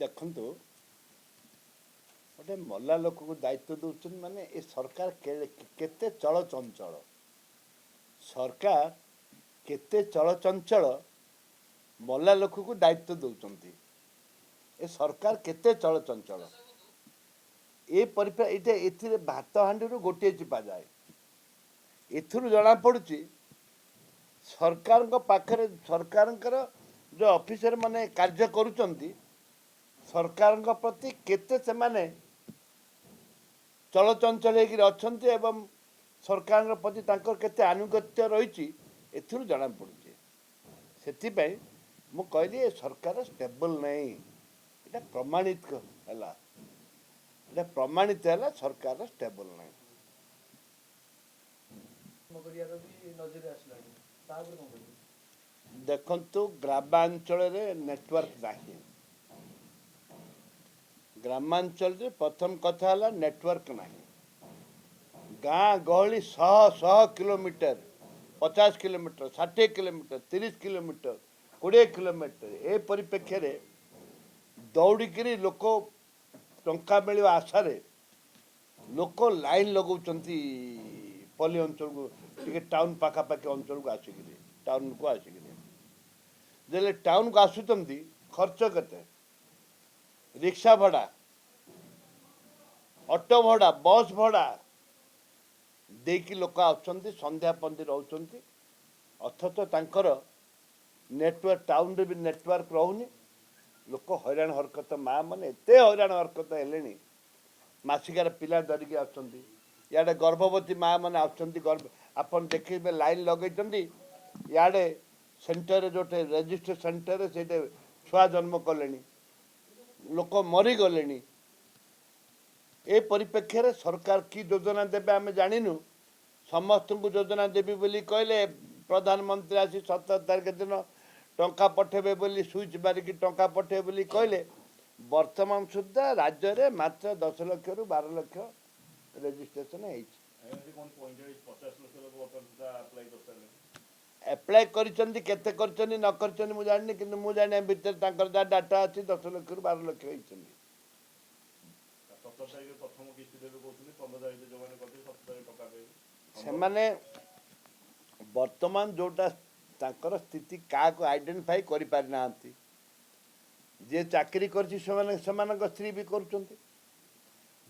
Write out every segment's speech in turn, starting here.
ଦେଖନ୍ତୁ ଗୋଟେ ମଲା ଲୋକକୁ ଦାୟିତ୍ୱ ଦେଉଛନ୍ତି ମାନେ ଏ ସରକାର କେତେ ଚଳଚଞ୍ଚଳ ସରକାର କେତେ ଚଳଚଞ୍ଚଳ ମଲା ଲୋକକୁ ଦାୟିତ୍ୱ ଦେଉଛନ୍ତି। ଏ ସରକାର କେତେ ଚଳଚଞ୍ଚଳ ଏଇଟା ଏଥିରେ ଭାତ ହାଣ୍ଡିରୁ ଗୋଟିଏ ଚିପା ଯାଏ। ଏଥିରୁ ଜଣାପଡ଼ୁଛି ସରକାରଙ୍କ ପାଖରେ ସରକାରଙ୍କର ଯେଉଁ ଅଫିସର ମାନେ କାର୍ଯ୍ୟ କରୁଛନ୍ତି ସରକାରଙ୍କ ପ୍ରତି କେତେ ସେମାନେ ଚଳଚଞ୍ଚଳ ହେଇକିରି ଅଛନ୍ତି ଏବଂ ସରକାରଙ୍କ ପ୍ରତି ତାଙ୍କର କେତେ ଆନୁଗତ୍ୟ ରହିଛି ଏଥିରୁ ଜଣାପଡ଼ୁଛି। ସେଥିପାଇଁ ମୁଁ କହିଲି ଏ ସରକାର ଷ୍ଟେବଲ୍ ନାହିଁ। ଏଇଟା ପ୍ରମାଣିତ ହେଲା ସରକାର ଷ୍ଟେବଲ୍ ନାହିଁ। ଦେଖନ୍ତୁ ଗ୍ରାମାଞ୍ଚଳରେ ନେଟୱାର୍କ ନାହିଁ। ଗ୍ରାମାଞ୍ଚଳରେ ପ୍ରଥମ କଥା ହେଲା ନେଟୱାର୍କ ନାହିଁ। ଗାଁ ଗହଳି ଶହ ଶହ kilometre 50 kilometre 60 kilometre 30 kilometre 20 kilometre ଏ ପରିପ୍ରେକ୍ଷୀରେ ଦୌଡ଼ିକିରି ଲୋକ ଟଙ୍କା ମିଳିବା ଆଶାରେ ଲୋକ ଲାଇନ୍ ଲଗାଉଛନ୍ତି ପଲ୍ଲୀ ଅଞ୍ଚଳକୁ ଟିକେ ଟାଉନ୍ ପାଖାପାଖି ଅଞ୍ଚଳକୁ ଆସିକିରି ଟାଉନ୍କୁ ଆସିକିରି ଯେଲେ ଟାଉନ୍କୁ ଆସୁଛନ୍ତି ଖର୍ଚ୍ଚ କେତେ ରିକ୍ସା ଭଡ଼ା ଅଟୋ ଭଡ଼ା ବସ୍ ଭଡ଼ା ଦେଇକି ଲୋକ ଆସୁଛନ୍ତି ସନ୍ଧ୍ୟା ପନ୍ଦି ରହୁଛନ୍ତି ଅଥଚ ତାଙ୍କର ନେଟୱାର୍କ ଟାଉନ୍ରେ ବି ନେଟୱାର୍କ ରହୁନି। ଲୋକ ହଇରାଣ ହରକତ ମା ମାନେ ଏତେ ହଇରାଣ ହରକତ ହେଲେଣି ମାସିକାର ପିଲା ଧରିକି ଆସୁଛନ୍ତି ଇଆଡ଼େ ଗର୍ଭବତୀ ମା ମାନେ ଆସୁଛନ୍ତି ଆପଣ ଦେଖିବେ ଲାଇନ୍ ଲଗେଇଛନ୍ତି ଇଆଡ଼େ ସେଣ୍ଟରରେ ଯେଉଁଠି ରେଜିଷ୍ଟ୍ରେସନ ସେଣ୍ଟରରେ ସେଇଠି ଛୁଆ ଜନ୍ମ କଲେଣି ଲୋକ ମରିଗଲେଣି। ଏ ପରିପ୍ରେକ୍ଷୀରେ ସରକାର କି ଯୋଜନା ଦେବେ ଆମେ ଜାଣିନୁ। ସମସ୍ତଙ୍କୁ ଯୋଜନା ଦେବି ବୋଲି କହିଲେ ପ୍ରଧାନମନ୍ତ୍ରୀ ଆସି 17 ତାରିଖ ଦିନ ଟଙ୍କା ପଠାଇବେ ବୋଲି ସୁଇଚ୍ ମାରିକି ଟଙ୍କା ପଠାଇବେ ବୋଲି କହିଲେ ବର୍ତ୍ତମାନ ସୁଦ୍ଧା ରାଜ୍ୟରେ ମାତ୍ର 10 ଲକ୍ଷରୁ 12 ଲକ୍ଷ ରେଜିଷ୍ଟ୍ରେସନ ହେଇଛି। ଆପ୍ଲାଏ କରିଛନ୍ତି କେତେ କରିଛନ୍ତି ନ କରିଛନ୍ତି ମୁଁ ଜାଣିନି କିନ୍ତୁ ମୁଁ ଜାଣିବା ଭିତରେ ତାଙ୍କର ଯାହା ଡାଟା ଅଛି 10 ଲକ୍ଷରୁ 12 ଲକ୍ଷ ହେଇଛନ୍ତି। ସେମାନେ ବର୍ତ୍ତମାନ ଯେଉଁଟା ତାଙ୍କର ସ୍ଥିତି କାହାକୁ ଆଇଡେଣ୍ଟିଫାଇ କରିପାରିନାହାନ୍ତି। ଯିଏ ଚାକିରି କରିଛି ସେମାନଙ୍କ ସ୍ତ୍ରୀ ବି କରୁଛନ୍ତି।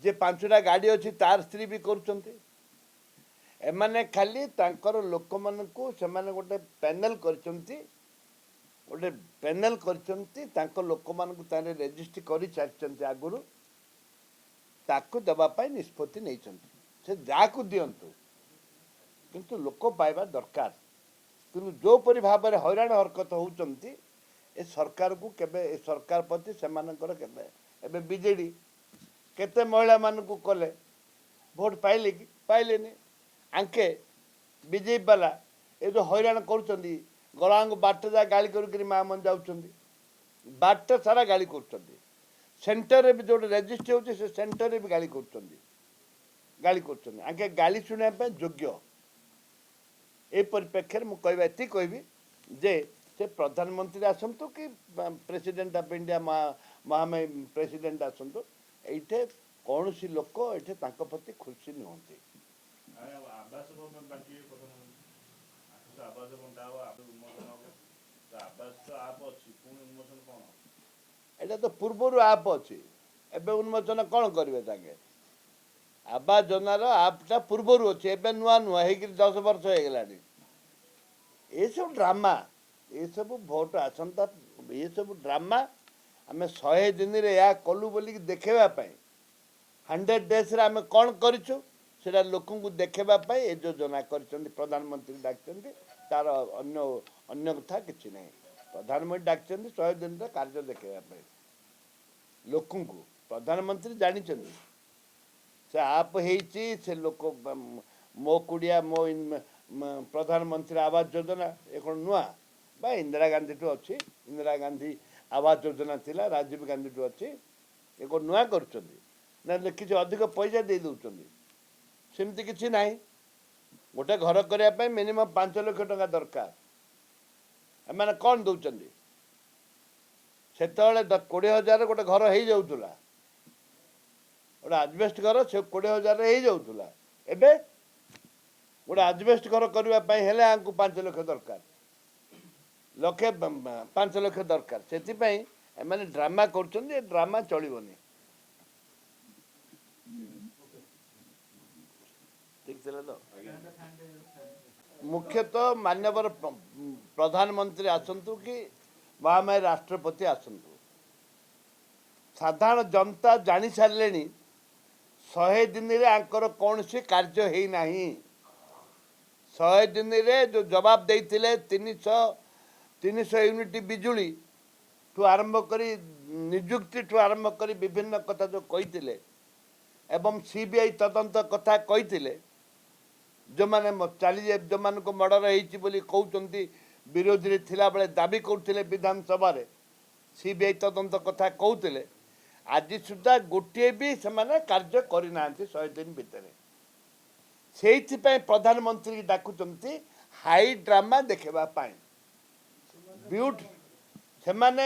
ଯିଏ 5ଟା ଗାଡ଼ି ଅଛି ତାର ସ୍ତ୍ରୀ ବି କରୁଛନ୍ତି। ଏମାନେ ଖାଲି ତାଙ୍କର ଲୋକମାନଙ୍କୁ ସେମାନେ ଗୋଟେ ପ୍ୟାନେଲ୍ କରିଛନ୍ତି ତାଙ୍କ ଲୋକମାନଙ୍କୁ ତାହେଲେ ରେଜିଷ୍ଟ୍ରି କରିସାରିଛନ୍ତି ଆଗରୁ ତାକୁ ଦେବା ପାଇଁ ନିଷ୍ପତ୍ତି ନେଇଛନ୍ତି। ସେ ଯାହାକୁ ଦିଅନ୍ତୁ କିନ୍ତୁ ଲୋକ ପାଇବା ଦରକାର। କିନ୍ତୁ ଯେଉଁପରି ଭାବରେ ହଇରାଣ ହରକତ ହେଉଛନ୍ତି ଏ ସରକାରକୁ କେବେ ଏ ସରକାର ପ୍ରତି ସେମାନଙ୍କର କେବେ ଏବେ ବିଜେଡ଼ି କେତେ ମହିଳାମାନଙ୍କୁ କଲେ ଭୋଟ ପାଇଲେ କି ପାଇଲେନି। ଆଙ୍କେ ବିଜେପି ବାଲା ଏ ଯେଉଁ ହଇରାଣ କରୁଛନ୍ତି ଗଳାଙ୍କୁ ବାଟ ଯାଏ ଗାଳି କରିକିରି ମା ମାନେ ଯାଉଛନ୍ତି ବାଟ ସାରା ଗାଳି କରୁଛନ୍ତି। ସେଣ୍ଟରରେ ବି ଯେଉଁଠି ରେଜିଷ୍ଟ୍ରି ହେଉଛି ସେ ସେଣ୍ଟରରେ ବି ଗାଳି କରୁଛନ୍ତି ଆଙ୍କେ ଗାଳି ଶୁଣିବା ପାଇଁ ଯୋଗ୍ୟ। ଏ ପରିପ୍ରେକ୍ଷୀରେ ମୁଁ କହିବା ଏତିକି କହିବି ଯେ ସେ ପ୍ରଧାନମନ୍ତ୍ରୀ ଆସନ୍ତୁ କି ପ୍ରେସିଡେଣ୍ଟ ଅଫ୍ ଇଣ୍ଡିଆ ମହାମହିମ ପ୍ରେସିଡେଣ୍ଟ ଆସନ୍ତୁ ଏଇଠି କୌଣସି ଲୋକ ଏଠି ତାଙ୍କ ପ୍ରତି ଖୁସି ନୁହନ୍ତି। ଏଇଟା ତ ପୂର୍ବରୁ ଆପ୍ ଅଛି ଏବେ ଉନ୍ମୋଚନ କ'ଣ କରିବେ ତାଙ୍କେ ଆବାସ ଯୋଜନାର ଆପ୍ଟା ପୂର୍ବରୁ ଅଛି ଏବେ ନୂଆ ହେଇକିରି 10 ବର୍ଷ ହେଇଗଲାଣି। ଏସବୁ ଡ୍ରାମା ଏସବୁ ଭୋଟ ଆସନ୍ତା ଏସବୁ ଡ୍ରାମା ଆମେ 100 ଦିନରେ ଏହା କଲୁ ବୋଲିକି ଦେଖାଇବା ପାଇଁ 100 ଡେଜ୍ରେ ଆମେ କ'ଣ କରିଛୁ ସେଇଟା ଲୋକଙ୍କୁ ଦେଖାଇବା ପାଇଁ ଏ ଯୋଜନା କରିଛନ୍ତି। ପ୍ରଧାନମନ୍ତ୍ରୀ ଡାକିଛନ୍ତି ତାର ଅନ୍ୟ କଥା କିଛି ନାହିଁ। ପ୍ରଧାନମନ୍ତ୍ରୀ ଡାକିଛନ୍ତି 100 ଦିନରେ କାର୍ଯ୍ୟ ଦେଖାଇବା ପାଇଁ ଲୋକଙ୍କୁ। ପ୍ରଧାନମନ୍ତ୍ରୀ ଜାଣିଛନ୍ତି ସେ ଆପ୍ ହେଇଛି ସେ ଲୋକ ମୋ କୁଡ଼ିଆ ମୋ ପ୍ରଧାନମନ୍ତ୍ରୀ ଆବାସ ଯୋଜନା ଏ କ'ଣ ନୂଆ ବା ଇନ୍ଦିରା ଗାନ୍ଧୀଠୁ ଅଛି। ଇନ୍ଦିରା ଗାନ୍ଧୀ ଆବାସ ଯୋଜନା ଥିଲା ରାଜୀବ ଗାନ୍ଧୀଠୁ ଅଛି। ଏ କ'ଣ ନୂଆ କରୁଛନ୍ତି ନା କିଛି ଅଧିକ ପଇସା ଦେଇ ଦେଉଛନ୍ତି ସେମିତି କିଛି ନାହିଁ। ଗୋଟେ ଘର କରିବା ପାଇଁ ମିନିମମ୍ 5 ଲକ୍ଷ ଟଙ୍କା ଦରକାର। ଏମାନେ କ'ଣ ଦେଉଛନ୍ତି ସେତେବେଳେ 20,000 ଗୋଟେ ଘର ହେଇଯାଉଥିଲା, ଗୋଟେ ଆଜବେଷ୍ଟ ଘର ସେ 20,000 ହେଇଯାଉଥିଲା। ଏବେ ଗୋଟେ ଆଜବେଷ୍ଟ ଘର କରିବା ପାଇଁ ହେଲେ ଆମକୁ 5 ଲକ୍ଷ ଦରକାର, 5 ଲକ୍ଷ ଦରକାର। ସେଥିପାଇଁ ଏମାନେ ଡ୍ରାମା କରୁଛନ୍ତି, ଏ ଡ୍ରାମା ଚଳିବନି। ଠିକ ଥିଲା ତ? ମୁଖ୍ୟତଃ ମାନ୍ୟବର ପ୍ରଧାନମନ୍ତ୍ରୀ ଆସନ୍ତୁ କି ମହାମାୟୀ ରାଷ୍ଟ୍ରପତି ଆସନ୍ତୁ, ସାଧାରଣ ଜନତା ଜାଣି ସାରିଲେଣି 100 ଦିନରେ ଆଙ୍କର କୌଣସି କାର୍ଯ୍ୟ ହେଇନାହିଁ। 100 ଦିନରେ ଯେଉଁ ଜବାବ ଦେଇଥିଲେ 300 ୟୁନିଟ୍ ବିଜୁଳି ଠୁ ଆରମ୍ଭ କରି ନିଯୁକ୍ତିଠୁ ଆରମ୍ଭ କରି ବିଭିନ୍ନ କଥା ଯେଉଁ କହିଥିଲେ ଏବଂ CBI ତଦନ୍ତ କଥା କହିଥିଲେ, ଯେଉଁମାନେ ଯେଉଁମାନଙ୍କୁ ମର୍ଡ଼ର ହେଇଛି ବୋଲି କହୁଛନ୍ତି, ବିରୋଧୀରେ ଥିଲାବେଳେ ଦାବି କରୁଥିଲେ ବିଧାନସଭାରେ, CBI ତଦନ୍ତ କଥା କହୁଥିଲେ, ଆଜି ସୁଦ୍ଧା ଗୋଟିଏ ବି ସେମାନେ କାର୍ଯ୍ୟ କରିନାହାନ୍ତି 100 ଦିନ ଭିତରେ। ସେଇଥିପାଇଁ ପ୍ରଧାନମନ୍ତ୍ରୀ ଡାକୁଛନ୍ତି ହାଇ ଡ୍ରାମା ଦେଖିବା ପାଇଁ। ସେମାନେ